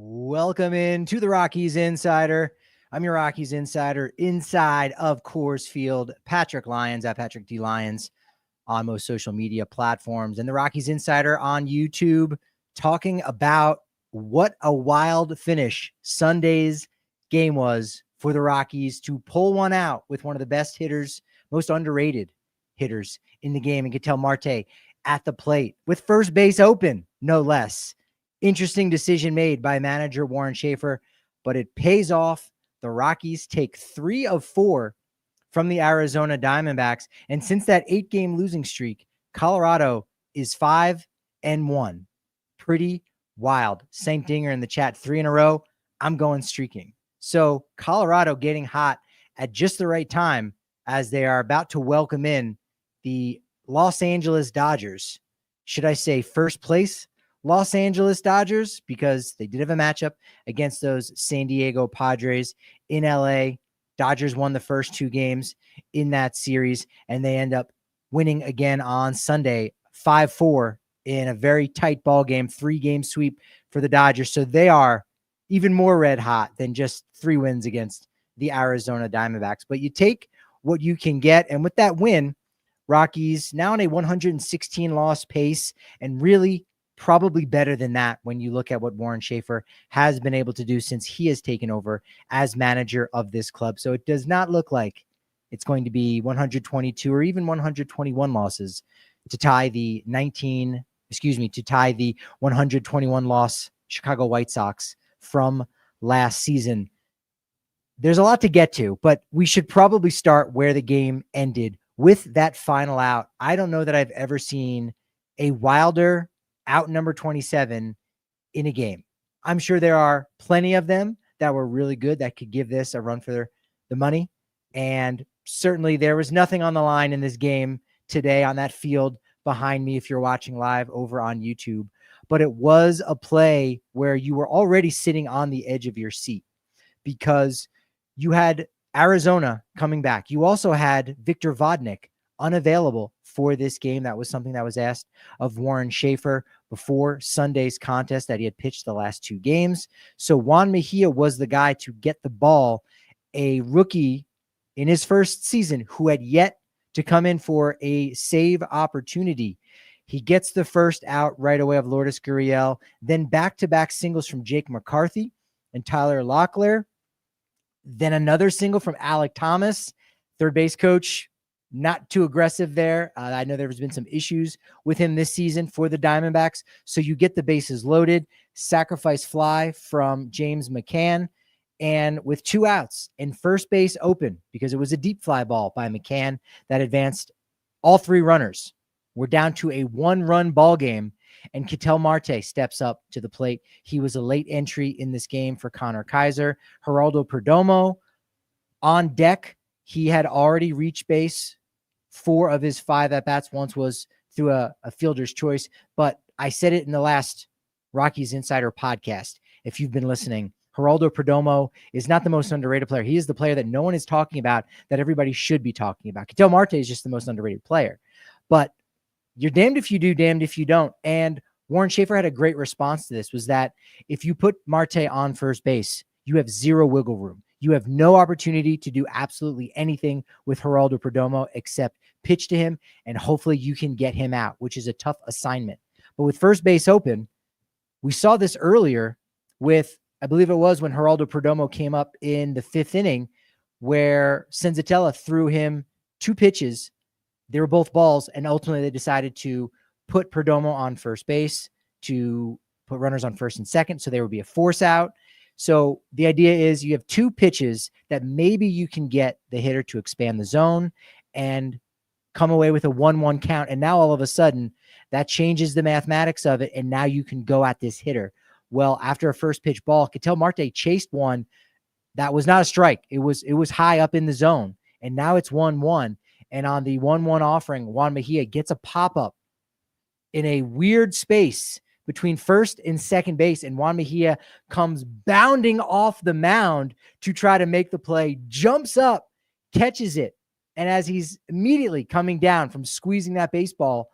Welcome in to the Rockies Insider. I'm your Rockies Insider inside of Coors Field, Patrick Lyons at Patrick D. Lyons on most social media platforms, and the Rockies Insider on YouTube, talking about what a wild finish Sunday's game was for the Rockies to pull one out with one of the best hitters, most underrated hitters in the game, and Ketel Marte at the plate with first base open, no less. Interesting decision made by manager Warren Schaefer, but it pays off. The Rockies take 3 of 4 from the Arizona Diamondbacks. And since that 8-game losing streak, Colorado is 5-1. Pretty wild. Saint Dinger in the chat, 3 in a row. I'm going streaking. So Colorado getting hot at just the right time as they are about to welcome in the Los Angeles Dodgers. Should I say first place Los Angeles Dodgers, because they did have a matchup against those San Diego Padres in LA. Dodgers won the first 2 games in that series, and they end up winning again on Sunday, 5-4 in a very tight ball game, 3-game sweep for the Dodgers. So they are even more red hot than just 3 wins against the Arizona Diamondbacks. But you take what you can get, and with that win, Rockies now on a 116 loss pace, and really probably better than that when you look at what Warren Schaefer has been able to do since he has taken over as manager of this club. So it does not look like it's going to be 122 or even 121 losses to tie the 121 loss Chicago White Sox from last season. There's a lot to get to, but we should probably start where the game ended with that final out. I don't know that I've ever seen a wilder out number 27 in a game. I'm sure there are plenty of them that were really good that could give this a run for the money. And certainly there was nothing on the line in this game today on that field behind me if you're watching live over on YouTube. But it was a play where you were already sitting on the edge of your seat because you had Arizona coming back. You also had Victor Vodnik unavailable for this game. That was something that was asked of Warren Schaefer before Sunday's contest, that he had pitched the last 2 games. So Juan Mejia was the guy to get the ball, a rookie in his first season who had yet to come in for a save opportunity. He gets the first out right away of Lourdes Gurriel, then back-to-back singles from Jake McCarthy and Tyler Locklear, then another single from Alec Thomas, third base coach. Not too aggressive there. I know there's been some issues with him this season for the Diamondbacks. So you get the bases loaded, sacrifice fly from James McCann, and with 2 outs and first base open, because it was a deep fly ball by McCann that advanced all 3 runners. We're down to a 1-run ball game, and Ketel Marte steps up to the plate. He was a late entry in this game for Connor Kaiser. Geraldo Perdomo on deck. He had already reached base 4 of his 5 at-bats. Once was through a fielder's choice, but I said it in the last Rockies Insider podcast. If you've been listening, Geraldo Perdomo is not the most underrated player. He is the player that no one is talking about that everybody should be talking about. Ketel Marte is just the most underrated player, but you're damned if you do, damned if you don't. And Warren Schaefer had a great response to this, was that if you put Marte on first base, you have 0 wiggle room. You have no opportunity to do absolutely anything with Geraldo Perdomo except pitch to him, and hopefully you can get him out, which is a tough assignment. But with first base open, we saw this earlier with, I believe it was when Geraldo Perdomo came up in the 5th inning, where Senzatela threw him 2 pitches. They were both balls, and ultimately they decided to put Perdomo on first base to put runners on first and second, so there would be a force out. So the idea is you have 2 pitches that maybe you can get the hitter to expand the zone and come away with a 1-1 count. And now all of a sudden that changes the mathematics of it. And now you can go at this hitter. Well, after a first pitch ball, Ketel Marte chased one that was not a strike. It was high up in the zone, and now it's 1-1. And on the 1-1 offering, Juan Mejia gets a pop-up in a weird space between first and second base, and Juan Mejia comes bounding off the mound to try to make the play, jumps up, catches it, and as he's immediately coming down from squeezing that baseball,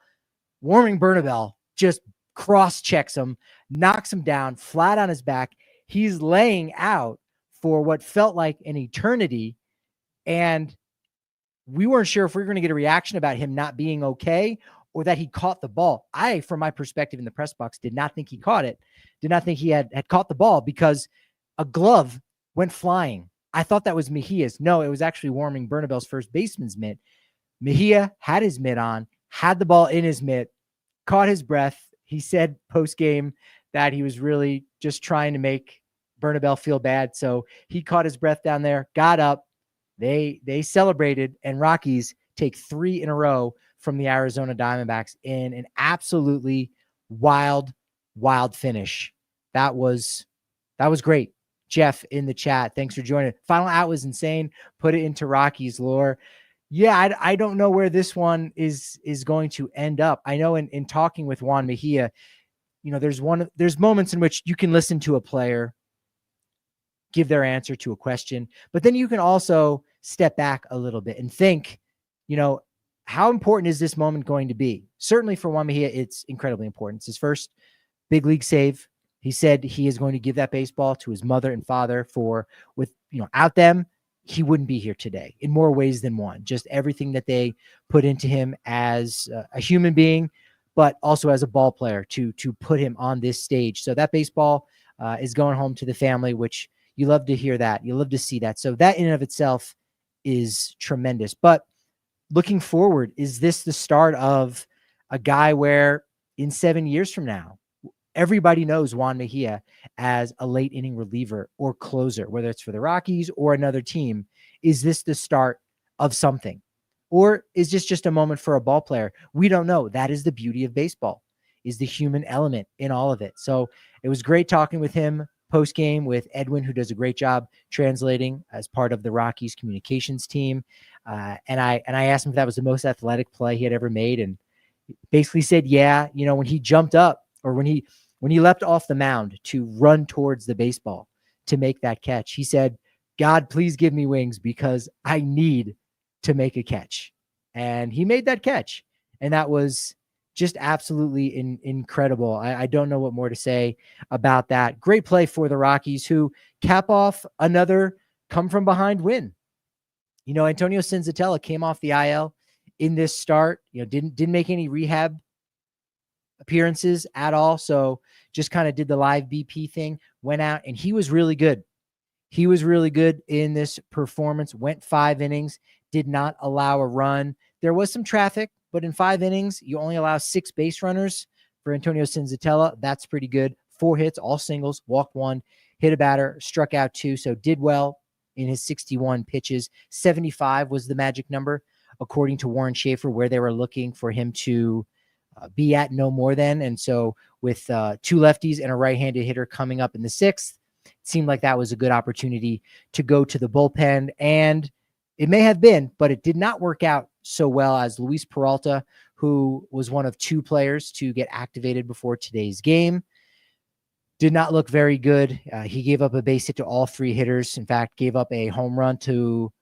Warming Bernabel just cross-checks him, knocks him down flat on his back, he's laying out for what felt like an eternity. And we weren't sure if we were going to get a reaction about him not being okay or that he caught the ball. I, from my perspective in the press box, did not think he caught it. Did not think he had caught the ball because a glove went flying. I thought that was Mejia's. No, it was actually warming Bernabel's first baseman's mitt. Mejia had his mitt on, had the ball in his mitt, caught his breath. He said post-game that he was really just trying to make Bernabel feel bad. So he caught his breath down there, got up. They celebrated, and Rockies take 3 in a row from the Arizona Diamondbacks in an absolutely wild finish. That was great. Jeff in the chat, thanks for joining. Final out was insane. Put it into Rockies lore. Yeah, I don't know where this one is going to end up. I know in talking with Juan Mejia, there's moments in which you can listen to a player give their answer to a question, but then you can also step back a little bit and think, how important is this moment going to be? Certainly for Juan Mejia, it's incredibly important. It's his first big league save. He said he is going to give that baseball to his mother and father without them, he wouldn't be here today in more ways than one. Just everything that they put into him as a human being, but also as a ball player to put him on this stage. So that baseball is going home to the family, which you love to hear that. You love to see that. So that in and of itself is tremendous. But looking forward, is this the start of a guy where in 7 years from now, everybody knows Juan Mejia as a late inning reliever or closer, whether it's for the Rockies or another team? Is this the start of something? Or is this just a moment for a ball player? We don't know. That is the beauty of baseball, is the human element in all of it. So it was great talking with him post-game with Edwin, who does a great job translating as part of the Rockies communications team. And I asked him if that was the most athletic play he had ever made. And basically said, yeah, when he jumped up or when he leapt off the mound to run towards the baseball to make that catch, he said, God, please give me wings because I need to make a catch. And he made that catch. And that was just absolutely incredible. I don't know what more to say about that. Great play for the Rockies, who cap off another come from behind win. Antonio Senzatela came off the IL in this start, didn't make any rehab appearances at all. So just kind of did the live BP thing, went out, and he was really good. He was really good in this performance, went 5 innings, did not allow a run. There was some traffic, but in 5 innings, you only allow 6 base runners for Antonio Senzatela. That's pretty good. 4 hits, all singles, walked 1, hit a batter, struck out 2. So did well in his 61 pitches. 75 was the magic number, according to Warren Schaefer, where they were looking for him to be at no more than. And so with 2 lefties and a right-handed hitter coming up in the 6th, it seemed like that was a good opportunity to go to the bullpen. And it may have been, but it did not work out so well, as Luis Peralta, who was one of 2 players to get activated before today's game, did not look very good. He gave up a base hit to all 3 hitters. In fact, gave up a home run to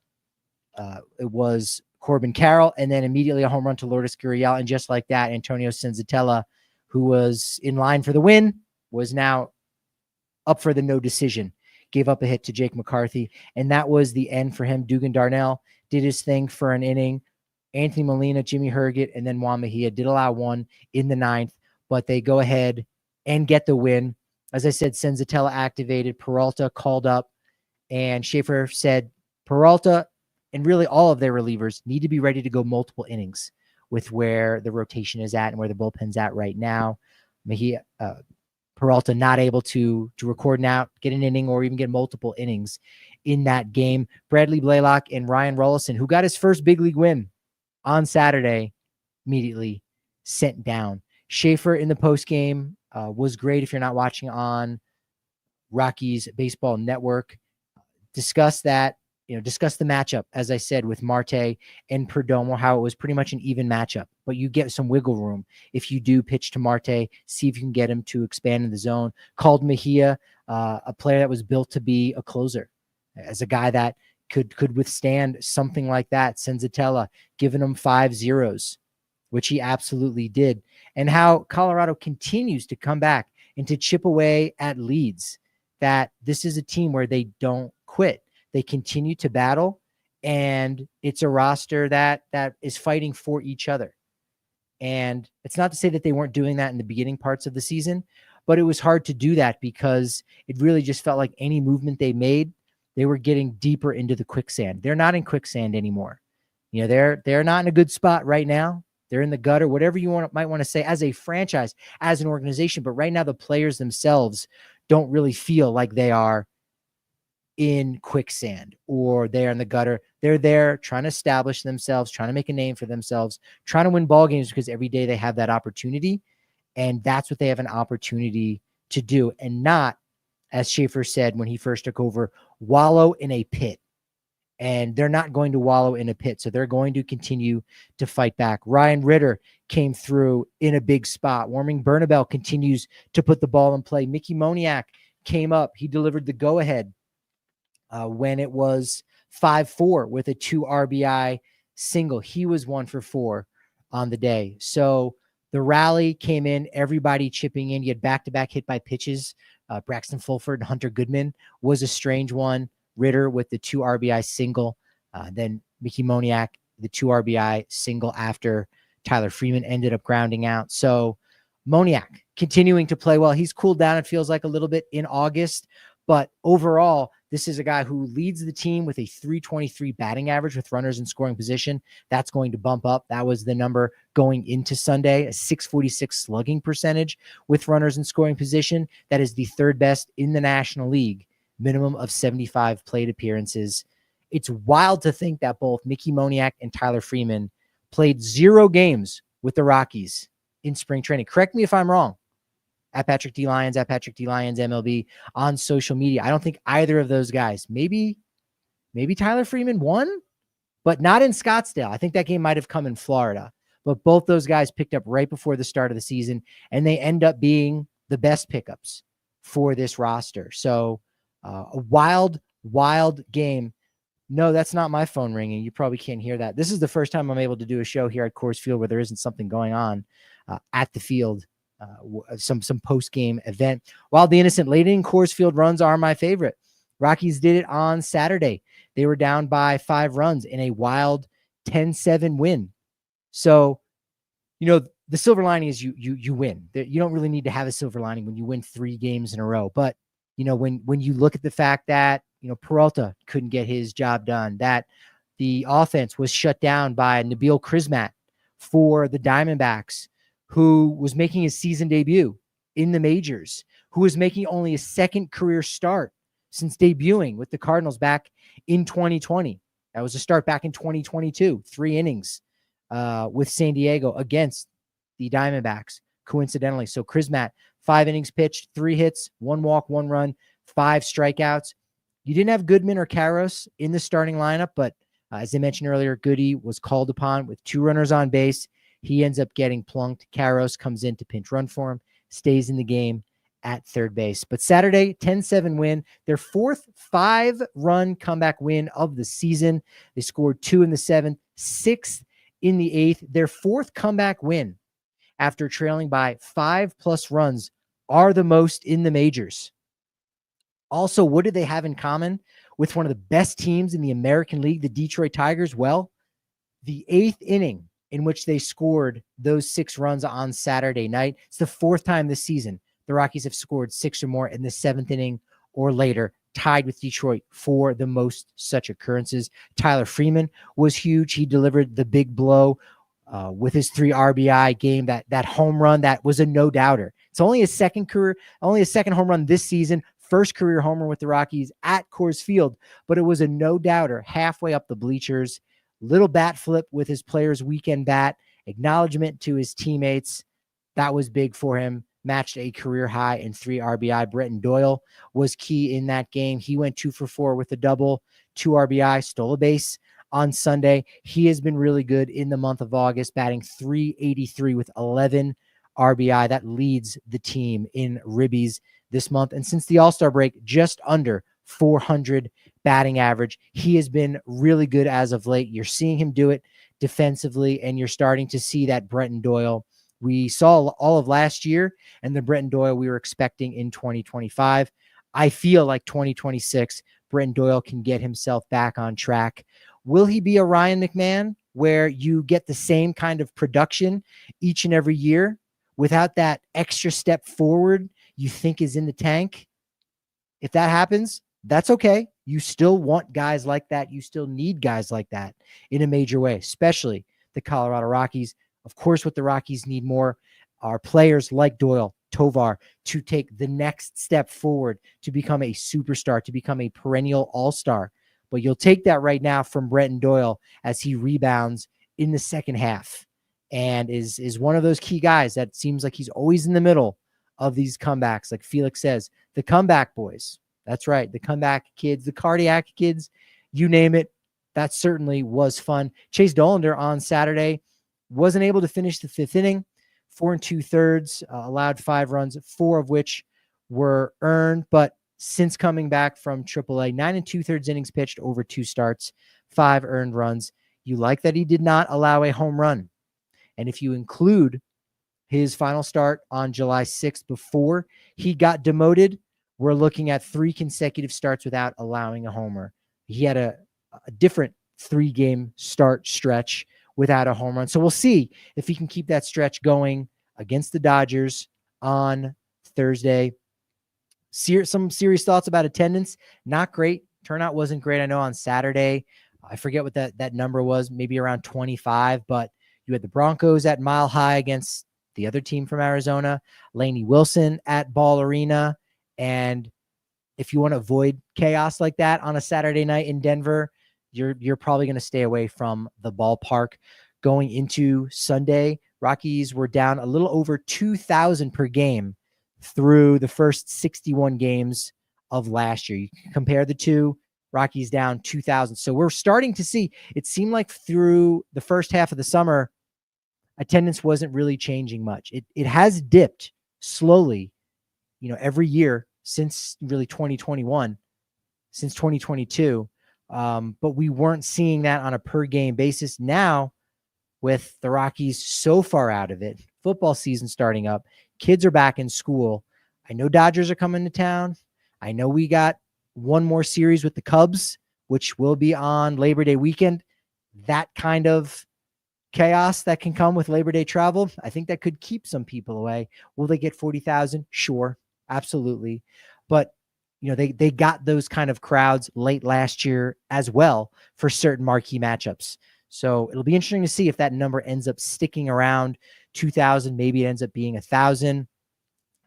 it was Corbin Carroll, and then immediately a home run to Lourdes Gurriel. And just like that, Antonio Senzatela, who was in line for the win, was now up for the no decision. Gave up a hit to Jake McCarthy, and that was the end for him. Dugan Darnell did his thing for an inning. Anthony Molina, Jimmy Herget, and then Juan Mejia did allow 1 in the 9th, but they go ahead and get the win. As I said, Senzatela activated, Peralta called up, and Schaefer said Peralta and really all of their relievers need to be ready to go multiple innings with where the rotation is at and where the bullpen's at right now. Peralta not able to record now, get an inning or even get multiple innings in that game. Bradley Blaylock and Ryan Rollison, who got his first big league win on Saturday, immediately sent down. Schaefer in the postgame was great. If you're not watching on Rockies Baseball Network, discuss that. Discuss the matchup, as I said, with Marte and Perdomo, how it was pretty much an even matchup, but you get some wiggle room if you do pitch to Marte, see if you can get him to expand in the zone. Called Mejia a player that was built to be a closer, as a guy that could withstand something like that. Senzatela giving him 5 zeros, which he absolutely did. And how Colorado continues to come back and to chip away at leads that this is a team where they don't quit. They continue to battle, and it's a roster that is fighting for each other. And it's not to say that they weren't doing that in the beginning parts of the season, but it was hard to do that because it really just felt like any movement they made, they were getting deeper into the quicksand. They're not in quicksand anymore. You know, they're not in a good spot right now. They're in the gutter, whatever you might want to say as a franchise, as an organization. But right now, the players themselves don't really feel like they are in quicksand or they're in the gutter. They're there trying to establish themselves, trying to make a name for themselves, trying to win ball games because every day they have that opportunity. And that's what they have an opportunity to do, and not, as Schaefer said when he first took over, wallow in a pit. And they're not going to wallow in a pit. So they're going to continue to fight back. Ryan Ritter came through in a big spot. Warming Bernabel continues to put the ball in play. Mickey Moniak came up. He delivered the go-ahead when it was 5-4 with a 2 RBI single. He was 1 for 4 on the day. So the rally came in, everybody chipping in. You had back-to-back hit by pitches. Braxton Fulford and Hunter Goodman was a strange one. Ritter with the 2 RBI single. Then Mickey Moniak, the 2 RBI single after Tyler Freeman ended up grounding out. So Moniak continuing to play well. He's cooled down, it feels like, a little bit in August. But overall, this is a guy who leads the team with a .323 batting average with runners in scoring position. That's going to bump up. That was the number going into Sunday, a .646 slugging percentage with runners in scoring position. That is the 3rd best in the National League. Minimum of 75 plate appearances. It's wild to think that both Mickey Moniak and Tyler Freeman played 0 games with the Rockies in spring training. Correct me if I'm wrong. At Patrick D. Lyons, MLB on social media. I don't think either of those guys, maybe Tyler Freeman won, but not in Scottsdale. I think that game might have come in Florida. But both those guys picked up right before the start of the season, and they end up being the best pickups for this roster. So a wild game. No, that's not my phone ringing. You probably can't hear that. This is the first time I'm able to do a show here at Coors Field where there isn't something going on at the field, some post-game event. Wild the Innocent late inning Coors Field runs are my favorite. Rockies did it on Saturday. They were down by 5 runs in a wild 10-7 win. So, you know, the silver lining is you win. You don't really need to have a silver lining when you win 3 games in a row. But you know, when you look at the fact that, you know, Peralta couldn't get his job done, that the offense was shut down by Nabil Krismat for the Diamondbacks, who was making his season debut in the majors, who was making only his 2nd career start since debuting with the Cardinals back in 2020. That was a start back in 2022, 3 innings with San Diego against the Diamondbacks, coincidentally. So Krismat, 5 innings pitched, 3 hits, 1 walk, 1 run, 5 strikeouts. You didn't have Goodman or Karros in the starting lineup, but as I mentioned earlier, Goody was called upon with 2 runners on base. He ends up getting plunked. Karros comes in to pinch run for him, stays in the game at 3rd base. But Saturday, 10-7 win, their 4th 5-run comeback win of the season. They scored 2 in the 7th, 6th in the 8th. Their 4th comeback win after trailing by 5+ runs are the most in the majors. Also, what do they have in common with one of the best teams in the American League, the Detroit Tigers? Well, the 8th inning in which they scored those 6 runs on Saturday night. It's the 4th time this season the Rockies have scored 6 or more in the 7th inning or later, tied with Detroit for the most such occurrences. Tyler Freeman was huge. He delivered the big blow with his 3 RBI game, that home run that was a no-doubter. It's only a second home run this season, 1st career homer with the Rockies at Coors Field, but it was a no-doubter halfway up the bleachers. Little bat flip with his player's weekend bat, acknowledgement to his teammates. That was big for him. Matched a career high in 3 RBI. Bretton Doyle was key in that game. He went 2 for 4 with a double, 2 RBI, stole a base on Sunday. He has been really good in the month of August, batting .383 with 11 RBI. That leads the team in ribbies this month. And since the All-Star break, just under 400 batting average. He has been really good as of late. You're seeing him do it defensively, and you're starting to see that Bretton Doyle we saw all of last year and the Bretton Doyle we were expecting in 2025. I feel like 2026, Brenton Doyle can get himself back on track. Will he be a Ryan McMahon where you get the same kind of production each and every year without that extra step forward you think is in the tank? If that happens, that's okay. You still want guys like that. You still need guys like that in a major way, especially the Colorado Rockies. Of course, what the Rockies need more are players like Doyle, Tovar, to take the next step forward, to become a superstar, to become a perennial all-star. But you'll take that right now from Brenton Doyle as he rebounds in the second half and is one of those key guys that seems like he's always in the middle of these comebacks. Like Felix says, the comeback boys. That's right. The comeback kids, the cardiac kids, you name it. That certainly was fun. Chase Dollander on Saturday wasn't able to finish the fifth inning. 4 2/3, allowed 5 runs, 4 of which were earned. But since coming back from AAA, 9 2/3 innings pitched over 2 starts, 5 earned runs. You like that he did not allow a home run. And if you include his final start on July 6th before he got demoted, we're looking at 3 consecutive starts without allowing a homer. He had a different 3-game start stretch without a home run. So we'll see if he can keep that stretch going against the Dodgers on Thursday. Some serious thoughts about attendance. Not great. Turnout wasn't great. I know on Saturday, I forget what that number was, maybe around 25, but you had the Broncos at Mile High against the other team from Arizona, Laney Wilson at Ball Arena. And if you want to avoid chaos like that on a Saturday night in Denver, you're probably going to stay away from the ballpark. Going into Sunday, Rockies were down a little over 2,000 per game through the first 61 games of last year. You can compare the two. Rockies down 2,000. So we're starting to see, it seemed like through the first half of the summer, attendance wasn't really changing much. It has dipped slowly, every year since really 2021, since 2022. But we weren't seeing that on a per game basis. Now, with the Rockies so far out of it, football season starting up, kids are back in school. I know Dodgers are coming to town. I know we got one more series with the Cubs, which will be on Labor Day weekend. That kind of chaos that can come with Labor Day travel, I think that could keep some people away. Will they get 40,000? Sure, absolutely. But they got those kind of crowds late last year as well for certain marquee matchups. So it'll be interesting to see if that number ends up sticking around 2,000. Maybe it ends up being 1,000.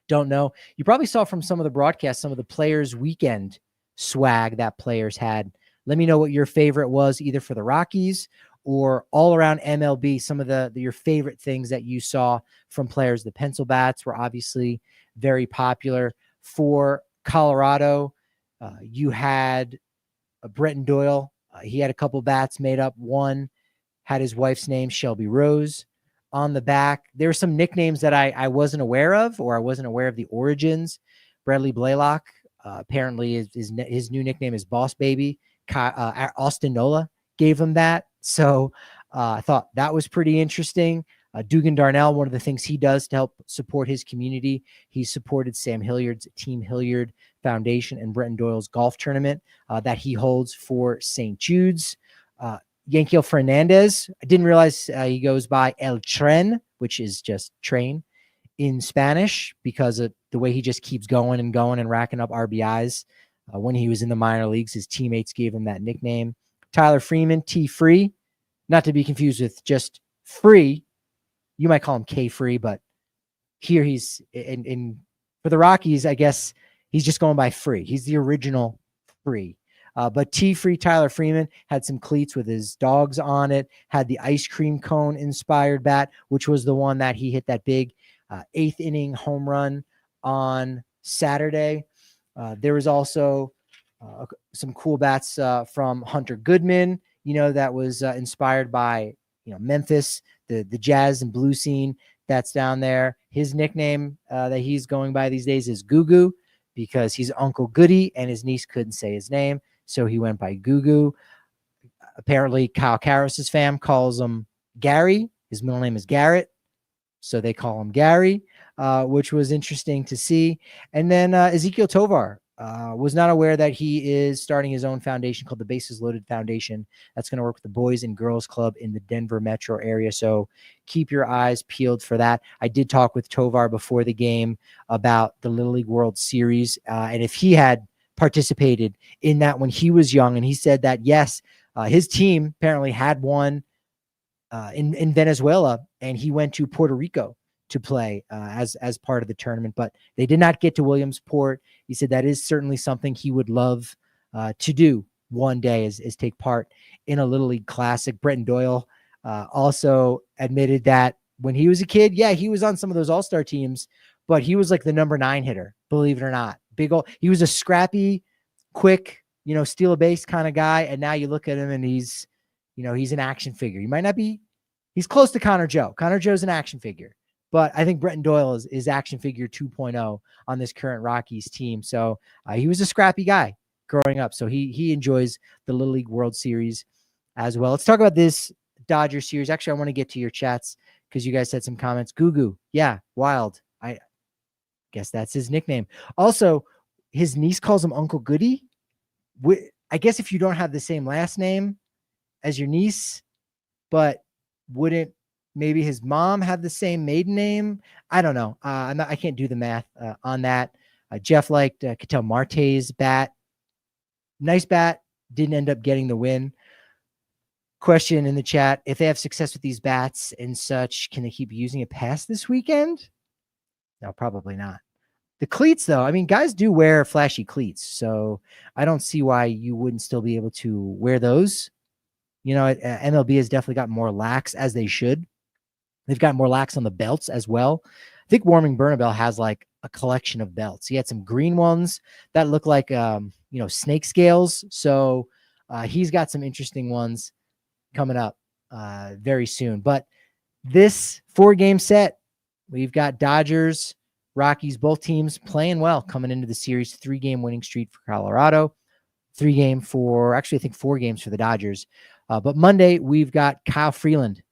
Don't know. You probably saw from some of the broadcasts, some of the players' weekend swag that players had. Let me know what your favorite was, either for the Rockies or all around MLB. Some of your favorite things that you saw from players. The pencil bats were obviously very popular. For Colorado, you had Brenton Doyle. He had a couple bats made up. One had his wife's name, Shelby Rose, on the back. There were some nicknames that I wasn't aware of, or I wasn't aware of the origins. Bradley Blaylock, apparently his new nickname is Boss Baby. Austin Nola gave him that. So I thought that was pretty interesting. Dugan Darnell, one of the things he does to help support his community, he supported Sam Hilliard's Team Hilliard Foundation and Brenton Doyle's golf tournament that he holds for St. Jude's. Yanquiel Fernandez, I didn't realize he goes by El Tren, which is just train in Spanish, because of the way he just keeps going and racking up RBIs. When he was in the minor leagues, his teammates gave him that nickname. Tyler Freeman, T Free, not to be confused with just Free. You might call him K Free, but here he's in for the Rockies, I guess he's just going by Free. He's the original Free. But T Free Tyler Freeman had some cleats with his dogs on it, had the ice cream cone inspired bat, which was the one that he hit that big 8th inning home run on Saturday. There was also some cool bats from Hunter Goodman, that was inspired by, Memphis, the jazz and blue scene that's down there. His nickname that he's going by these days is Goo Goo, because he's Uncle Goody and his niece couldn't say his name. So he went by Goo Goo. Apparently Kyle Karras' fam calls him Gary. His middle name is Garrett, so they call him Gary, which was interesting to see. And then Ezequiel Tovar Was not aware that he is starting his own foundation called the Bases Loaded Foundation. That's going to work with the Boys and Girls Club in the Denver metro area. So keep your eyes peeled for that. I did talk with Tovar before the game about the Little League World Series, and if he had participated in that when he was young. And he said that, yes, his team apparently had one in Venezuela, and he went to Puerto Rico to play as part of the tournament, but they did not get to Williamsport. He said that is certainly something he would love to do one day, is take part in a Little League Classic. Bretton Doyle also admitted that when he was a kid, yeah, he was on some of those all-star teams, but he was like the number 9 hitter, believe it or not. He was a scrappy, quick, steal a base kind of guy. And now you look at him and he's an action figure. He might not be, he's close to Connor Joe. Connor Joe's an action figure, but I think Bretton Doyle is action figure 2.0 on this current Rockies team. So he was a scrappy guy growing up. So he enjoys the Little League World Series as well. Let's talk about this Dodger series. Actually, I want to get to your chats because you guys said some comments. Gugu. Yeah. Wild. I guess that's his nickname. Also, his niece calls him Uncle Goody. I guess if you don't have the same last name as your niece, but wouldn't maybe his mom have the same maiden name? I don't know. I can't do the math on that. Jeff liked Ketel Marte's bat. Nice bat. Didn't end up getting the win. Question in the chat: if they have success with these bats and such, can they keep using it past this weekend? No, probably not. The cleats, though, I mean, guys do wear flashy cleats, so I don't see why you wouldn't still be able to wear those. MLB has definitely got more lax, as they should. They've got more lax on the belts as well. I think Warming Bernabel has like a collection of belts. He had some green ones that look like, snake scales. So he's got some interesting ones coming up very soon. But this 4-game set, we've got Dodgers, Rockies, both teams playing well coming into the series. 3-game winning streak for Colorado. 3-game I think 4 games for the Dodgers. But Monday, we've got Kyle Freeland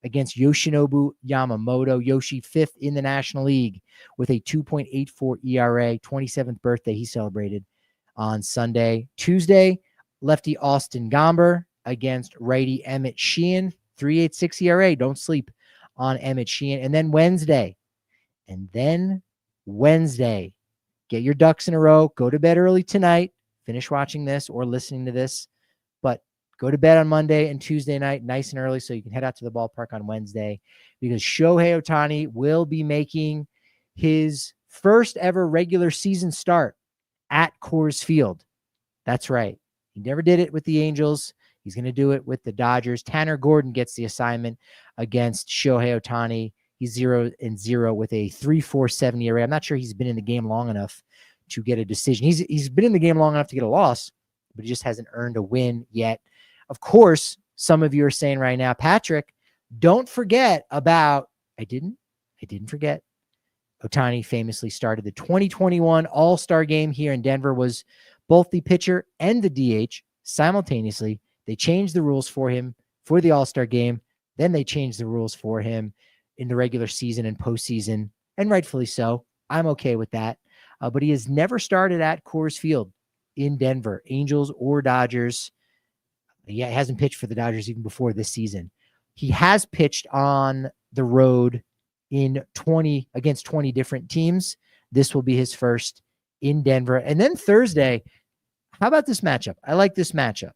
against Yoshinobu Yamamoto. Yoshi, 5th in the National League with a 2.84 ERA. 27th birthday he celebrated on Sunday. Tuesday, lefty Austin Gomber against righty Emmett Sheehan. 3.86 ERA. Don't sleep on Emmett Sheehan. And then Wednesday, get your ducks in a row. Go to bed early tonight. Finish watching this or listening to this. But go to bed on Monday and Tuesday night nice and early so you can head out to the ballpark on Wednesday, because Shohei Ohtani will be making his first ever regular season start at Coors Field. That's right. He never did it with the Angels. He's going to do it with the Dodgers. Tanner Gordon gets the assignment against Shohei Ohtani. He's 0-0 with a 3.47 ERA. I'm not sure he's been in the game long enough to get a decision. He's been in the game long enough to get a loss, but he just hasn't earned a win yet. Of course, some of you are saying right now, Patrick, don't forget about, I didn't forget. Ohtani famously started the 2021 All-Star game here in Denver, was both the pitcher and the DH simultaneously. They changed the rules for him for the All-Star game. Then they changed the rules for him in the regular season and postseason, and rightfully so. I'm okay with that. But he has never started at Coors Field in Denver, Angels or Dodgers. He hasn't pitched for the Dodgers even before this season. He has pitched on the road against 20 different teams. This will be his first in Denver. And then Thursday, how about this matchup? I like this matchup.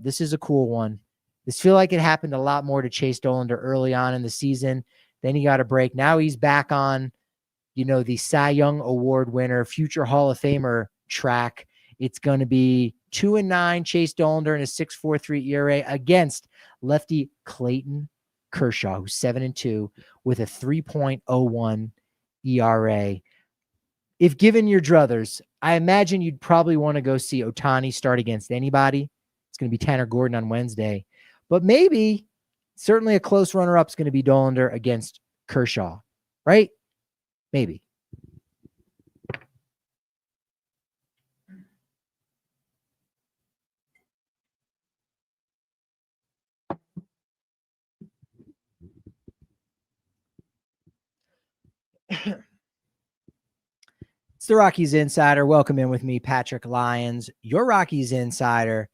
This is a cool one. This feel like it happened a lot more to Chase Dollander early on in the season. Then he got a break. Now he's back on, the Cy Young Award winner, future Hall of Famer track. It's going to be 2-9 Chase Dollander and a 6.43 ERA against lefty Clayton Kershaw, who's 7-2 with a 3.01 ERA. If given your druthers, I imagine you'd probably want to go see Ohtani start against anybody. It's going to be Tanner Gordon on Wednesday. But maybe, certainly a close runner-up is going to be Dollander against Kershaw, right? Maybe. It's the Rockies Insider. Welcome in with me, Patrick Lyons, your Rockies Insider,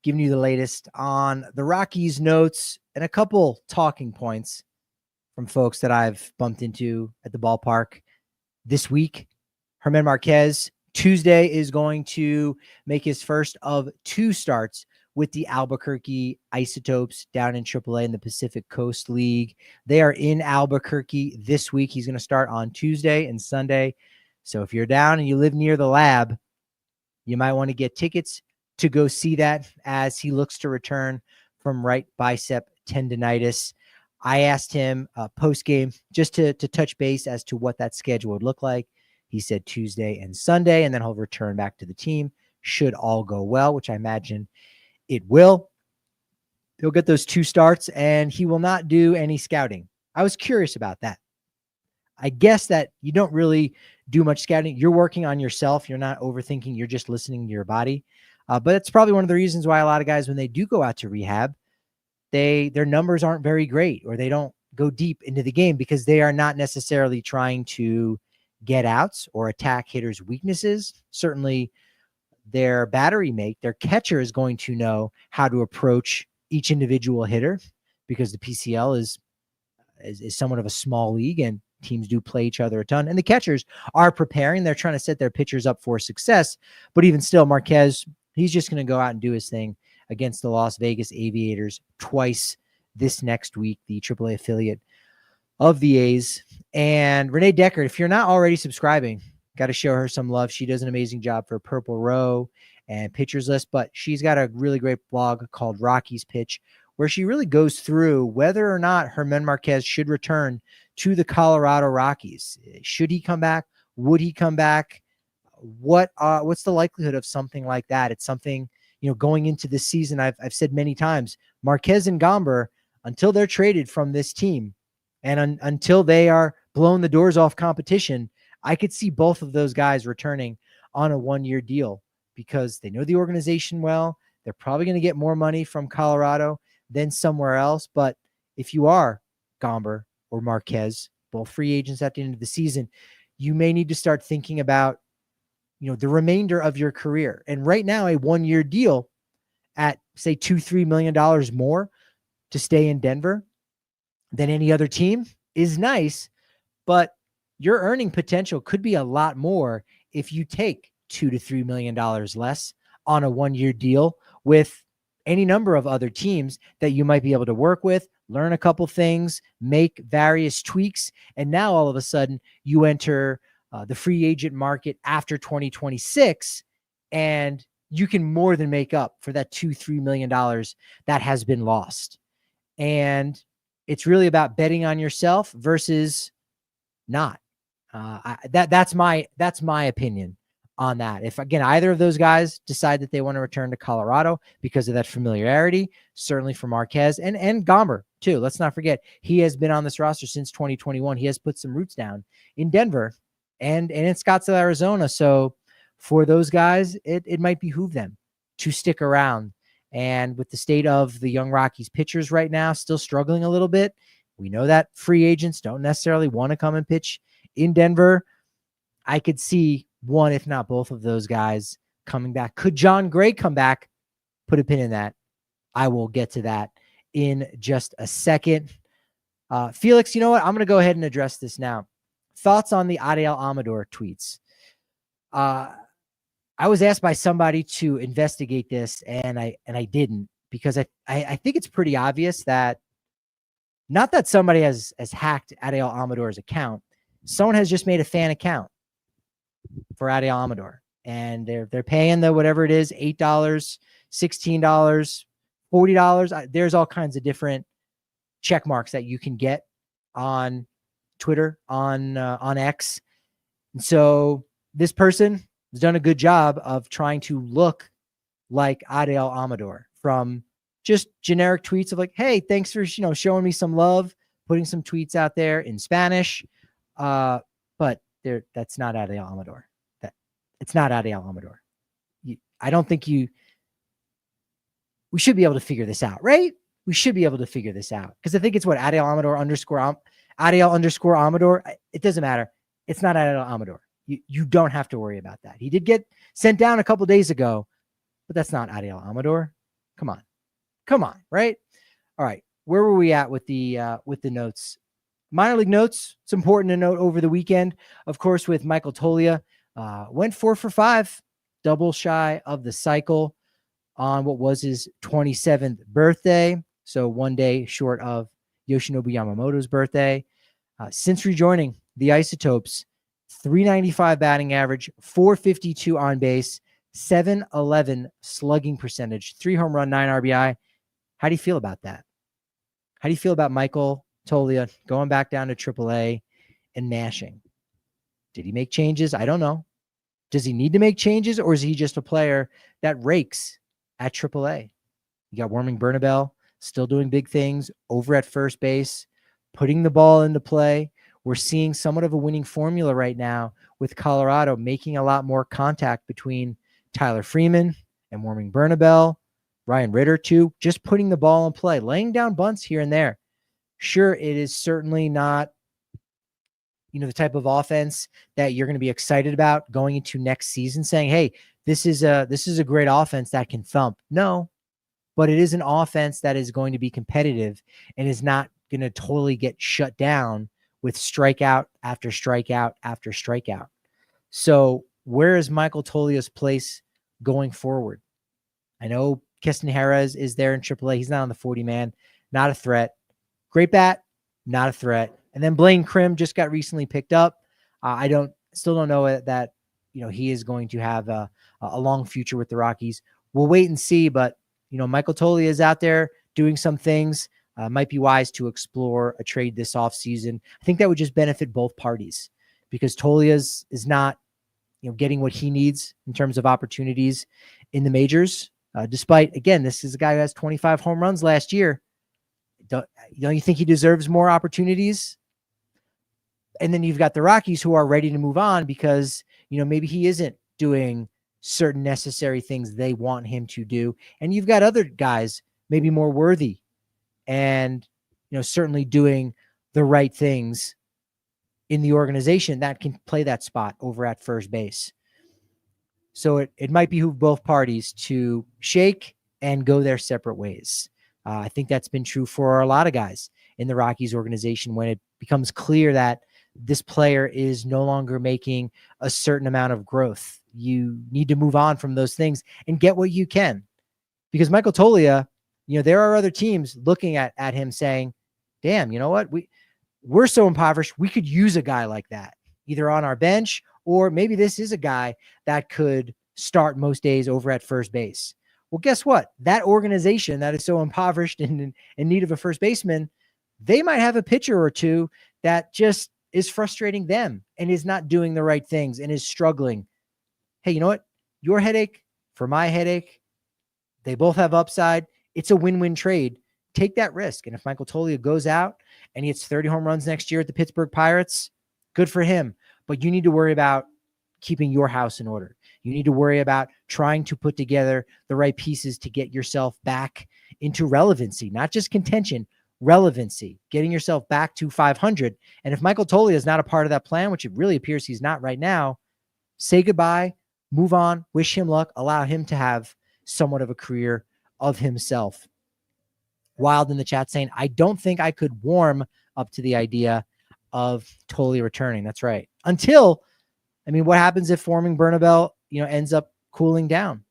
giving you the latest on the Rockies notes and a couple talking points from folks that I've bumped into at the ballpark this week. Germán Márquez, Tuesday, is going to make his first of 2 starts with the Albuquerque Isotopes down in AAA in the Pacific Coast League. They are in Albuquerque this week. He's going to start on Tuesday and Sunday. So if you're down and you live near the lab, you might want to get tickets to go see that as he looks to return from right bicep tendonitis. I asked him post-game just to touch base as to what that schedule would look like. He said Tuesday and Sunday, and then he'll return back to the team. Should all go well, which I imagine it will. He'll get those 2 starts, and he will not do any scouting. I was curious about that. I guess that you don't really do much scouting. You're working on yourself. You're not overthinking. You're just listening to your body. But it's probably one of the reasons why a lot of guys, when they do go out to rehab, their numbers aren't very great, or they don't go deep into the game because they are not necessarily trying to get outs or attack hitters' weaknesses. Certainly their battery mate, their catcher, is going to know how to approach each individual hitter because the PCL is somewhat of a small league and teams do play each other a ton. And the catchers are preparing. They're trying to set their pitchers up for success. But even still, Márquez, he's just going to go out and do his thing against the Las Vegas Aviators twice this next week, the AAA affiliate of the A's. And Renee Deckard, if you're not already subscribing, got to show her some love. She does an amazing job for Purple Row and Pitchers List, but she's got a really great blog called Rockies Pitch, where she really goes through whether or not Germán Márquez should return to the Colorado Rockies. Should he come back? Would he come back? What's the likelihood of something like that? It's something, going into this season, I've said many times, Márquez and Gomber, until they're traded from this team and until they are blown the doors off competition, I could see both of those guys returning on a 1-year deal because they know the organization well. They're probably going to get more money from Colorado than somewhere else. But if you are Gomber or Márquez, both free agents at the end of the season, you may need to start thinking about, the remainder of your career. And right now, a 1-year deal at, say, $2-3 million more to stay in Denver than any other team is nice, but your earning potential could be a lot more if you take $2 to $3 million less on a 1-year deal with any number of other teams that you might be able to work with, learn a couple things, make various tweaks, and now all of a sudden you enter the free agent market after 2026, and you can more than make up for that $2-3 million that has been lost. And it's really about betting on yourself versus not. That's my opinion on that. If, again, either of those guys decide that they want to return to Colorado because of that familiarity, certainly for Márquez and Gomber too. Let's not forget, he has been on this roster since 2021. He has put some roots down in Denver and in Scottsdale, Arizona. So for those guys, it might behoove them to stick around. And with the state of the young Rockies pitchers right now, still struggling a little bit, we know that free agents don't necessarily want to come and pitch in Denver. I could see one, if not both of those guys coming back. Could John Gray come back? Put a pin in that. I will get to that in just a second. Felix, you know what? I'm going to go ahead and address this now. Thoughts on the Ariel Amador tweets. I was asked by somebody to investigate this, and I didn't, because I think it's pretty obvious that, not that somebody has hacked Ariel Amador's account. Someone has just made a fan account for Ariel Amador, and they're paying the whatever it is, $8, $16, $40. There's all kinds of different check marks that you can get on Twitter, on X. And so this person has done a good job of trying to look like Ariel Amador from just generic tweets of like, hey, thanks for, showing me some love, putting some tweets out there in Spanish. But that's not Ariel Amador. It's not Ariel Amador. I don't think we should be able to figure this out, right? We should be able to figure this out, because I think it's Ariel _Amador. It doesn't matter. It's not Ariel Amador. You don't have to worry about that. He did get sent down a couple days ago, but that's not Ariel Amador. Come on, right? All right, where were we at with the notes? Minor league notes. It's important to note over the weekend, of course, with Michael Toglia, went 4 for 5, double shy of the cycle on what was his 27th birthday. So 1 day short of Yoshinobu Yamamoto's birthday. Since rejoining the Isotopes, 395 batting average, 452 on base, 711 slugging percentage, 3 home run, 9 RBI. How do you feel about that? How do you feel about Michael Toglia going back down to AAA and mashing? Did he make changes? I don't know. Does he need to make changes, or is he just a player that rakes at AAA? You got Warming Bernabel still doing big things over at first base, putting the ball into play. We're seeing somewhat of a winning formula right now with Colorado making a lot more contact between Tyler Freeman and Warming Bernabel, Ryan Ritter too, just putting the ball in play, laying down bunts here and there. Sure, it is certainly not, the type of offense that you're going to be excited about going into next season, saying, hey, this is a great offense that can thump. No, but it is an offense that is going to be competitive and is not going to totally get shut down with strikeout after strikeout after strikeout. So where is Michael Toglia's place going forward? I know Keston Jerez is there in AAA. He's not on the 40-man, not a threat. Great bat, not a threat. And then Blaine Crim just got recently picked up. Still don't know that, he is going to have a long future with the Rockies. We'll wait and see, but, Michael Toglia is out there doing some things. Might be wise to explore a trade this offseason. I think that would just benefit both parties because Toglia is not, getting what he needs in terms of opportunities in the majors. Despite, again, this is a guy who has 25 home runs last year. Don't you think he deserves more opportunities? And then you've got the Rockies who are ready to move on because, maybe he isn't doing certain necessary things they want him to do. And you've got other guys maybe more worthy and, certainly doing the right things in the organization that can play that spot over at first base. So it might behoove both parties to shake and go their separate ways. I think that's been true for a lot of guys in the Rockies organization when it becomes clear that this player is no longer making a certain amount of growth. You need to move on from those things and get what you can. Because Michael Toglia, there are other teams looking at him saying, damn, you know what? We're so impoverished, we could use a guy like that, either on our bench or maybe this is a guy that could start most days over at first base. Well, guess what? That organization that is so impoverished and in need of a first baseman, they might have a pitcher or two that just is frustrating them and is not doing the right things and is struggling. Hey, you know what? Your headache for my headache. They both have upside. It's a win-win trade. Take that risk. And if Michael Toglia goes out and he hits 30 home runs next year at the Pittsburgh Pirates, good for him. But you need to worry about keeping your house in order. You need to worry about trying to put together the right pieces to get yourself back into relevancy, not just contention, relevancy, getting yourself back to 500. And if Michael Toglia is not a part of that plan, which it really appears he's not right now, say goodbye, move on, wish him luck, allow him to have somewhat of a career of himself. Wild in the chat saying, I don't think I could warm up to the idea of Toglia returning. That's right. What happens if Warming Bernabel, ends up cooling down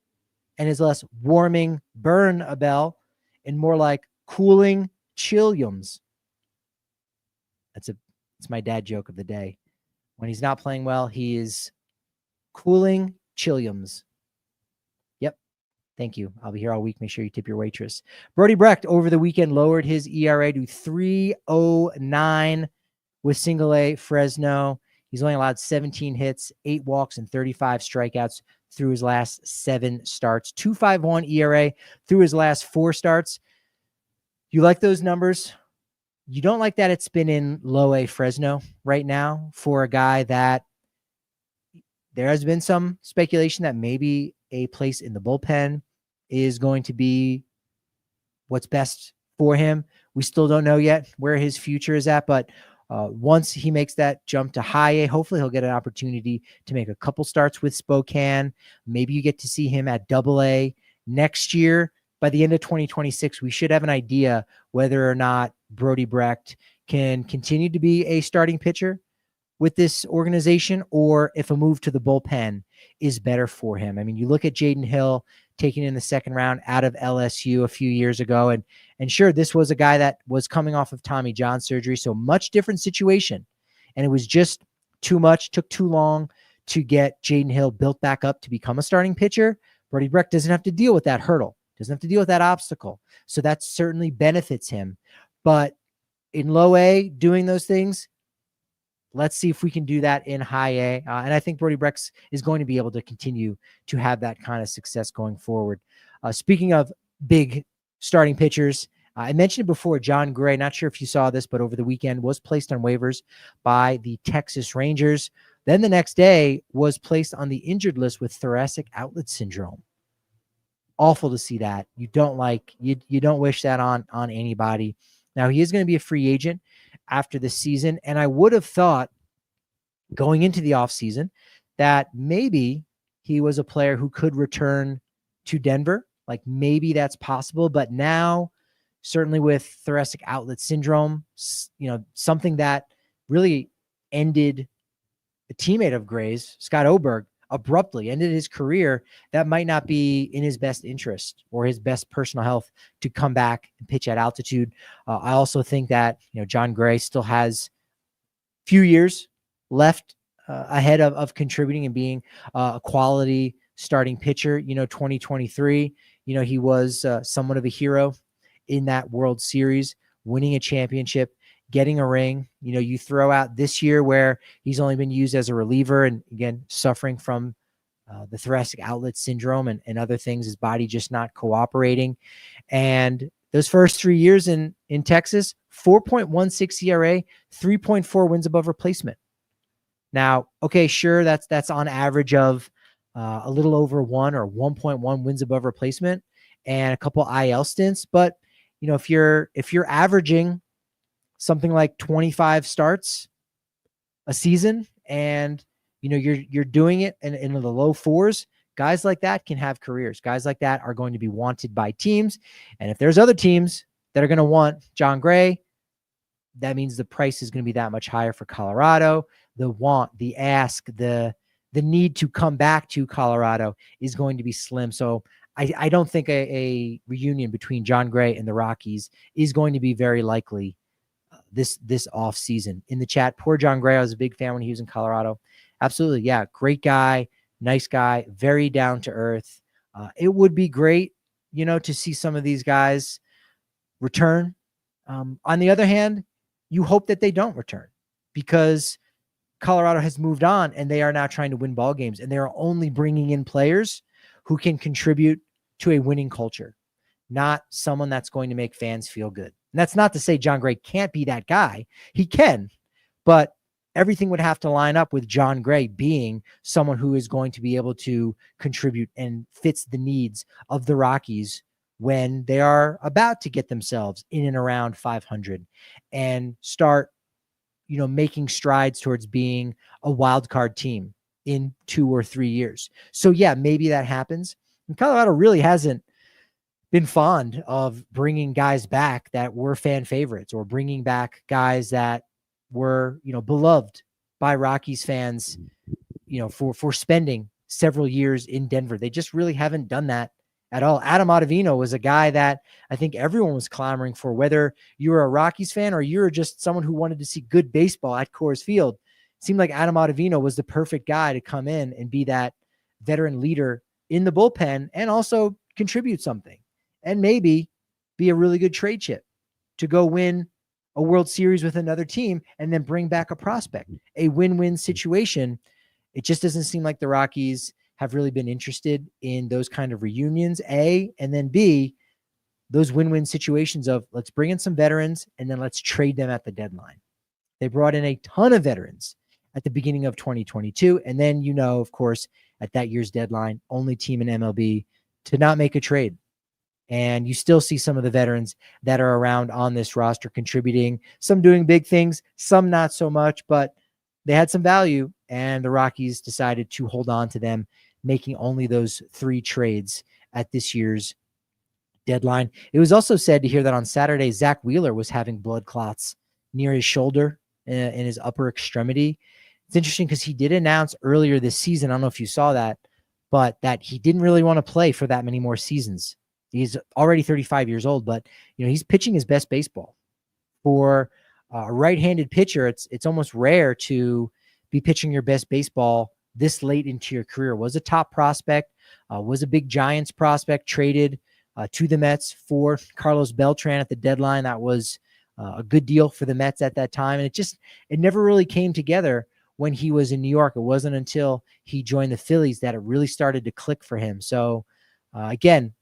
and is less warming Bernabel and more like cooling Chilliams? It's my dad joke of the day. When he's not playing well, he is cooling Chilliams. Yep. Thank you. I'll be here all week. Make sure you tip your waitress. Brody Brecht over the weekend lowered his ERA to 3.09 with single A Fresno. He's only allowed 17 hits, 8 walks, and 35 strikeouts through his last 7 starts. 2.51 ERA through his last 4 starts. You like those numbers? You don't like that it's been in low A Fresno right now for a guy that there has been some speculation that maybe a place in the bullpen is going to be what's best for him. We still don't know yet where his future is at, but Once he makes that jump to high A, hopefully he'll get an opportunity to make a couple starts with Spokane. Maybe you get to see him at Double A next year. By the end of 2026, we should have an idea whether or not Brody Brecht can continue to be a starting pitcher with this organization, or if a move to the bullpen is better for him. I mean, you look at Jaden Hill taken in the second round out of LSU a few years ago, and sure, this was a guy that was coming off of Tommy John surgery, so much different situation. And it was just too much, took too long to get Jaden Hill built back up to become a starting pitcher. Brody Brecht doesn't have to deal with that hurdle, doesn't have to deal with that obstacle. So that certainly benefits him. But in low A, doing those things, let's see if we can do that in high A. And I think Brody Brecht is going to be able to continue to have that kind of success going forward. Speaking of big starting pitchers, I mentioned it before, John Gray, not sure if you saw this, but over the weekend was placed on waivers by the Texas Rangers. Then the next day was placed on the injured list with thoracic outlet syndrome. Awful to see that. You don't wish that on anybody. Now, he is going to be a free agent after the season, and I would have thought going into the offseason that maybe he was a player who could return to Denver. Like maybe that's possible, but now certainly with thoracic outlet syndrome, something that really ended a teammate of Gray's, Scott Oberg, abruptly ended his career, that might not be in his best interest or his best personal health to come back and pitch at altitude. I also think that, John Gray still has a few years left ahead of contributing and being a quality starting pitcher. 2023, he was somewhat of a hero in that World Series, winning a championship, getting a ring. You throw out this year where he's only been used as a reliever and again, suffering from the thoracic outlet syndrome and other things, his body just not cooperating. And those first 3 years in Texas, 4.16 ERA, 3.4 wins above replacement. Now, okay, sure, that's on average of a little over 1 or 1.1 wins above replacement and a couple IL stints. But if you're averaging something like 25 starts a season and you're doing it in the low 4s, guys like that can have careers. Guys like that are going to be wanted by teams. And if there's other teams that are going to want John Gray, that means the price is going to be that much higher for Colorado. The want, the ask, the need to come back to Colorado is going to be slim. So I don't think a reunion between John Gray and the Rockies is going to be very likely this off season. In the chat, poor John Gray, I was a big fan when he was in Colorado. Absolutely. Yeah. Great guy, nice guy, very down to earth. It would be great, to see some of these guys return. On the other hand, you hope that they don't return because Colorado has moved on and they are now trying to win ball games, and they are only bringing in players who can contribute to a winning culture, not someone that's going to make fans feel good. And that's not to say John Gray can't be that guy. He can, but everything would have to line up with John Gray being someone who is going to be able to contribute and fits the needs of the Rockies when they are about to get themselves in and around 500 and start, making strides towards being a wild card team in 2 or 3 years. So yeah, maybe that happens. And Colorado really hasn't been fond of bringing guys back that were fan favorites or bringing back guys that were, beloved by Rockies fans, for spending several years in Denver. They just really haven't done that at all. Adam Ottavino was a guy that I think everyone was clamoring for, whether you were a Rockies fan or you were just someone who wanted to see good baseball at Coors Field. It seemed like Adam Ottavino was the perfect guy to come in and be that veteran leader in the bullpen and also contribute something and maybe be a really good trade chip to go win a World Series with another team and then bring back a prospect, a win-win situation. It just doesn't seem like the Rockies have really been interested in those kind of reunions, A, and then B, those win-win situations of let's bring in some veterans and then let's trade them at the deadline. They brought in a ton of veterans at the beginning of 2022. And then, of course, at that year's deadline, only team in MLB to not make a trade. And you still see some of the veterans that are around on this roster contributing, some doing big things, some not so much, but they had some value, and the Rockies decided to hold on to them, making only those 3 trades at this year's deadline. It was also said to hear that on Saturday, Zach Wheeler was having blood clots near his shoulder in his upper extremity. It's interesting because he did announce earlier this season, I don't know if you saw that, but that he didn't really want to play for that many more seasons. He's already 35 years old, but he's pitching his best baseball. For a right-handed pitcher, it's almost rare to be pitching your best baseball this late into your career. Was a top prospect, was a big Giants prospect, traded to the Mets for Carlos Beltran at the deadline. That was a good deal for the Mets at that time. And it never really came together when he was in New York. It wasn't until he joined the Phillies that it really started to click for him. So again,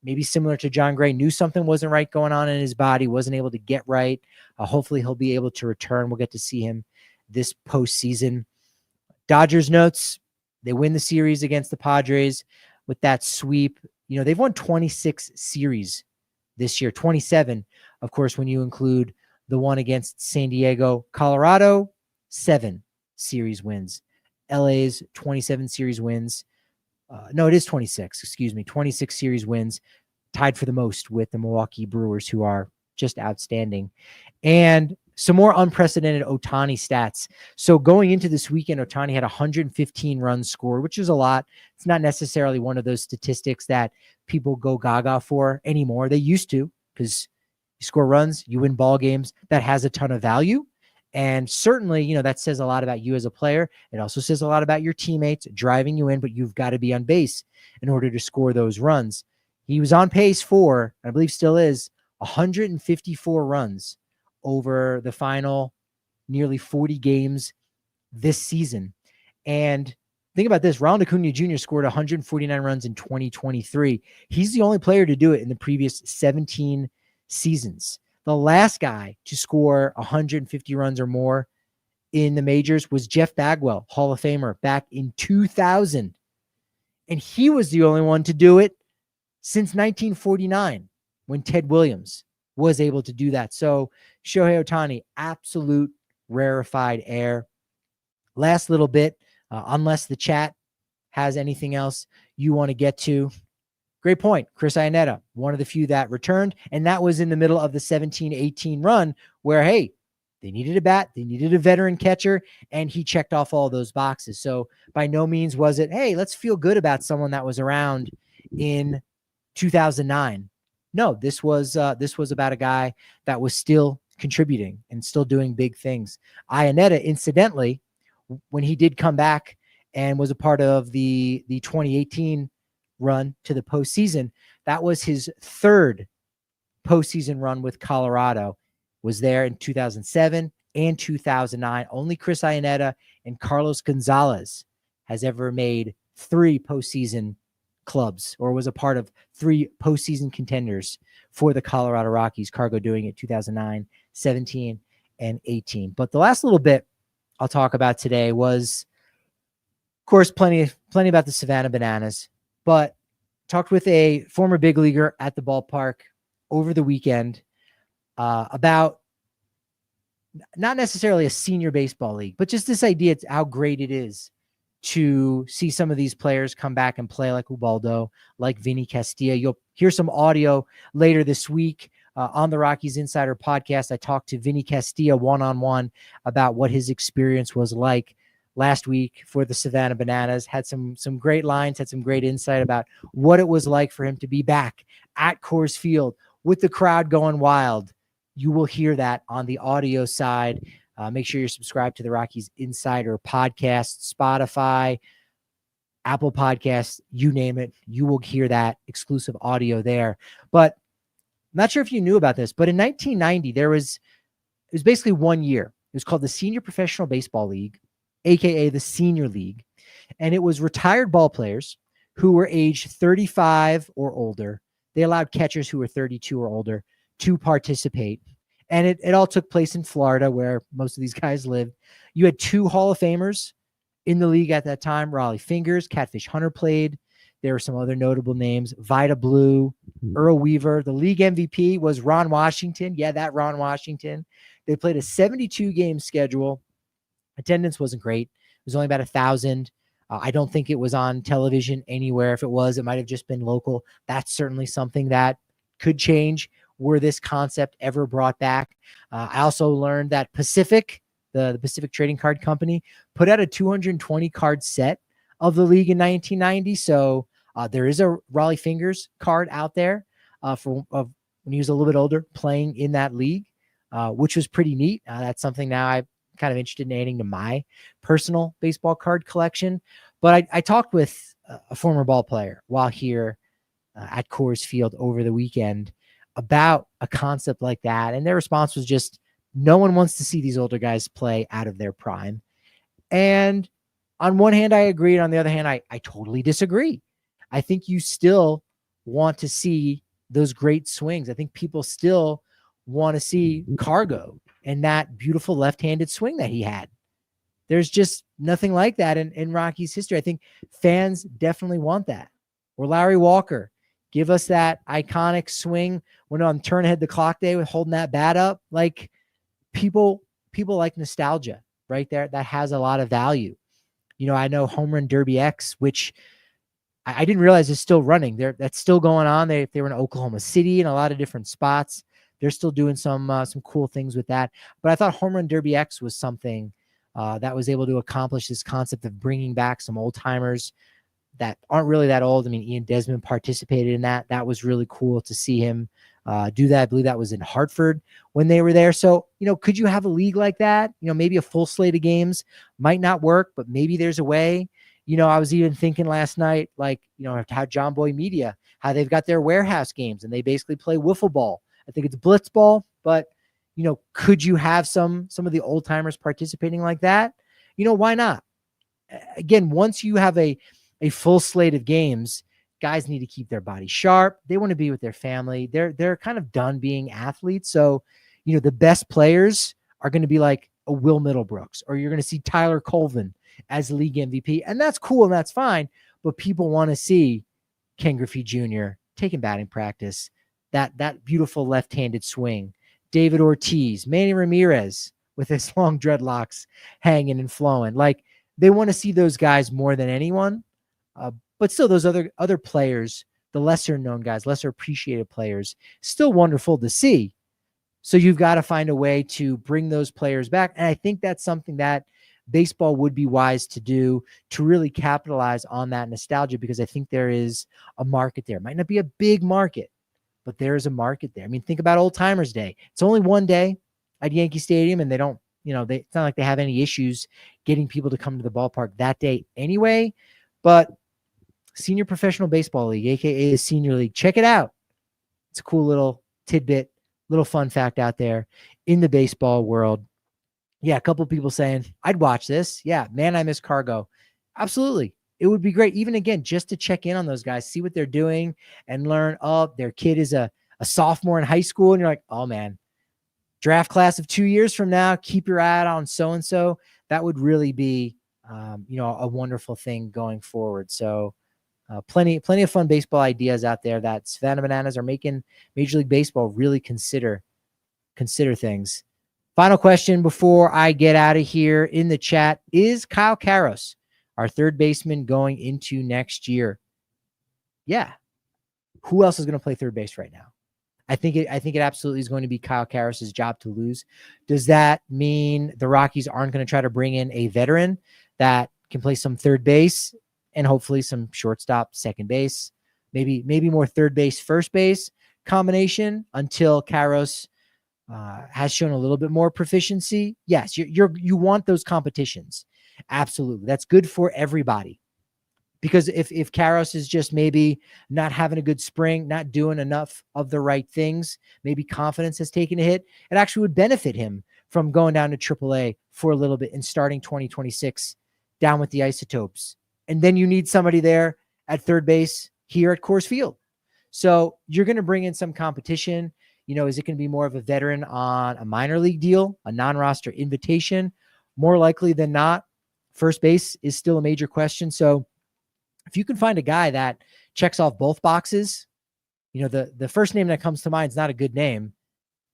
maybe similar to John Gray, knew something wasn't right going on in his body, wasn't able to get right. Hopefully he'll be able to return. We'll get to see him this postseason. Dodgers notes, they win the series against the Padres with that sweep. They've won 26 series this year, 27, of course, when you include the one against San Diego. Colorado, 7 series wins. LA's 27 series wins. No, it is 26. Excuse me. 26 series wins, tied for the most with the Milwaukee Brewers, who are just outstanding. And some more unprecedented Ohtani stats. So going into this weekend, Ohtani had 115 runs scored, which is a lot. It's not necessarily one of those statistics that people go gaga for anymore. They used to, because you score runs, you win ball games. That has a ton of value. And certainly, that says a lot about you as a player. It also says a lot about your teammates driving you in, but you've got to be on base in order to score those runs. He was on pace for, I believe still is, 154 runs over the final nearly 40 games this season. And think about this. Ronald Acuna Jr. scored 149 runs in 2023. He's the only player to do it in the previous 17 seasons. The last guy to score 150 runs or more in the majors was Jeff Bagwell, Hall of Famer, back in 2000. And he was the only one to do it since 1949, when Ted Williams was able to do that. So Shohei Ohtani, absolute rarefied air. Last little bit, unless the chat has anything else you want to get to. Great point. Chris Iannetta, one of the few that returned, and that was in the middle of the 17-18 run where, hey, they needed a bat, they needed a veteran catcher, and he checked off all those boxes. So by no means was it, hey, let's feel good about someone that was around in 2009. No, this was about a guy that was still contributing and still doing big things. Iannetta, incidentally, when he did come back and was a part of the 2018 run to the postseason, that was his 3rd postseason run with Colorado. Was there in 2007 and 2009. Only Chris Iannetta and Carlos Gonzalez has ever made 3 postseason clubs, or was a part of 3 postseason contenders for the Colorado Rockies. Cargo doing it 2009, 17, and 18. But the last little bit I'll talk about today was, of course, plenty about the Savannah Bananas, but talked with a former big leaguer at the ballpark over the weekend about not necessarily a senior baseball league, but just this idea, it's how great it is to see some of these players come back and play, like Ubaldo, like Vinny Castilla. You'll hear some audio later this week on the Rockies Insider podcast. I talked to Vinny Castilla one-on-one about what his experience was like last week for the Savannah Bananas. Had some great lines, had some great insight about what it was like for him to be back at Coors Field with the crowd going wild. You will hear that on the audio side. Make sure you're subscribed to the Rockies Insider podcast, Spotify, Apple Podcasts, you name it. You will hear that exclusive audio there. But I'm not sure if you knew about this, but in 1990, it was basically 1 year. It was called the Senior Professional Baseball League, aka the Senior League. And it was retired ball players who were age 35 or older. They allowed catchers who were 32 or older to participate. And it all took place in Florida, where most of these guys lived. You had 2 Hall of Famers in the league at that time. Raleigh Fingers, Catfish Hunter played. There are some other notable names: Vida Blue, Earl Weaver. The league MVP was Ron Washington. Yeah, that Ron Washington. They played a 72-game schedule. Attendance wasn't great. It was only about 1,000. I don't think it was on television anywhere. If it was, it might have just been local. That's certainly something that could change were this concept ever brought back. I also learned that Pacific, the Pacific Trading Card Company, put out a 220 card set of the league in 1990. So there is a Raleigh Fingers card out there for when he was a little bit older playing in that league, which was pretty neat. That's something now I'm kind of interested in adding to my personal baseball card collection. But I talked with a former ball player while here at Coors Field over the weekend about a concept like that. And their response was just, no one wants to see these older guys play out of their prime. And on one hand, I agree. And on the other hand, I totally disagree. I think you still want to see those great swings. I think people still want to see Cargo and that beautiful left-handed swing that he had. There's just nothing like that in Rockies history. I think fans definitely want that. Or Larry Walker, give us that iconic swing when on turn ahead the clock day with holding that bat up. Like people like nostalgia right there. That has a lot of value. You know, I know Home Run Derby X, which I didn't realize is still running. That's still going on. They were in Oklahoma City and a lot of different spots. They're still doing some cool things with that. But I thought Home Run Derby X was something that was able to accomplish this concept of bringing back some old timers that aren't really that old. I mean, Ian Desmond participated in that. That was really cool to see him do that. I believe that was in Hartford when they were there. So, you know, could you have a league like that? You know, maybe a full slate of games might not work, but maybe there's a way. You know, I was even thinking last night, like, you know, how John Boy Media, how they've got their warehouse games and they basically play wiffle ball. I think it's blitzball, but, you know, could you have some of the old timers participating like that? You know, why not? Again, once you have a full slate of games, guys need to keep their body sharp. They want to be with their family. They're kind of done being athletes. So, you know, the best players are going to be like a Will Middlebrooks, or you're going to see Tyler Colvin as league MVP. And that's cool and that's fine. But people want to see Ken Griffey Jr. taking batting practice, that beautiful left-handed swing, David Ortiz, Manny Ramirez with his long dreadlocks hanging and flowing. Like, they want to see those guys more than anyone. But still, those other players, the lesser known guys, lesser appreciated players, still wonderful to see. So you've got to find a way to bring those players back. And I think that's something that baseball would be wise to do to really capitalize on that nostalgia, because I think there is a market there. It might not be a big market, but there is a market there. I mean, think about Old Timers Day. It's only one day at Yankee Stadium, and they don't, you know, it's not like they have any issues getting people to come to the ballpark that day anyway. But Senior Professional Baseball League, aka the Senior League, check it out. It's a cool little tidbit, little fun fact out there in the baseball world. Yeah, a couple of people saying, I'd watch this. Yeah, man, I miss Cargo. Absolutely. It would be great, even again, just to check in on those guys, see what they're doing and learn, oh, their kid is a sophomore in high school. And you're like, oh, man, draft class of 2 years from now, keep your eye on so-and-so. That would really be, you know, a wonderful thing going forward. So plenty of fun baseball ideas out there that Savannah Bananas are making Major League Baseball really consider things. Final question before I get out of here in the chat: is Kyle Karros our third baseman going into next year? Yeah. Who else is going to play third base right now? I think it absolutely is going to be Kyle Karros' job to lose. Does that mean the Rockies aren't going to try to bring in a veteran that can play some third base and hopefully some shortstop, second base, maybe more third base, first base combination until Karros has shown a little bit more proficiency? Yes, you want those competitions. Absolutely. That's good for everybody. Because if Karros is just maybe not having a good spring, not doing enough of the right things, maybe confidence has taken a hit, it actually would benefit him from going down to AAA for a little bit and starting 2026 down with the Isotopes. And then you need somebody there at third base here at Coors Field. So you're going to bring in some competition. You know, is it going to be more of a veteran on a minor league deal, a non-roster invitation? More likely than not, first base is still a major question. So if you can find a guy that checks off both boxes, the first name that comes to mind is not a good name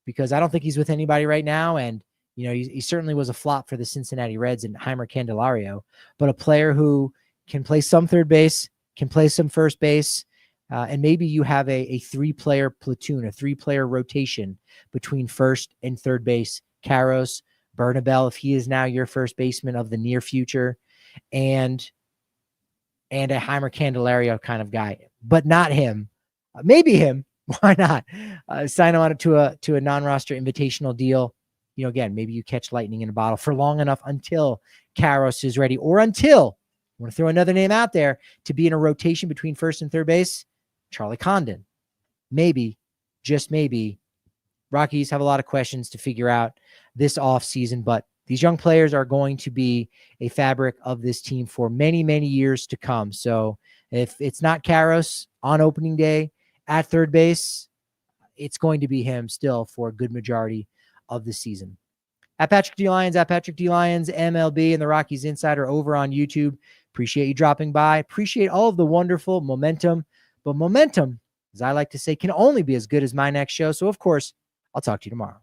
because I don't think he's with anybody right now. And, he certainly was a flop for the Cincinnati Reds and Heimer Candelario, but a player who can play some third base, can play some first base, and maybe you have a 3-player platoon, a 3-player rotation between first and third base. Karros, Bernabel, if he is now your first baseman of the near future, and a Heimer Candelario kind of guy, but not him. Maybe him. Why not? Sign him on to a non-roster invitational deal. Again, maybe you catch lightning in a bottle for long enough until Karros is ready, or until, I want to throw another name out there, to be in a rotation between first and third base, Charlie Condon. Maybe, just maybe. Rockies have a lot of questions to figure out this offseason, but these young players are going to be a fabric of this team for many, many years to come. So if it's not Karros on opening day at third base, it's going to be him still for a good majority of the season. At Patrick D. Lyons, MLB, and the Rockies Insider over on YouTube. Appreciate you dropping by. Appreciate all of the wonderful momentum. But momentum, as I like to say, can only be as good as my next show. So, of course, I'll talk to you tomorrow.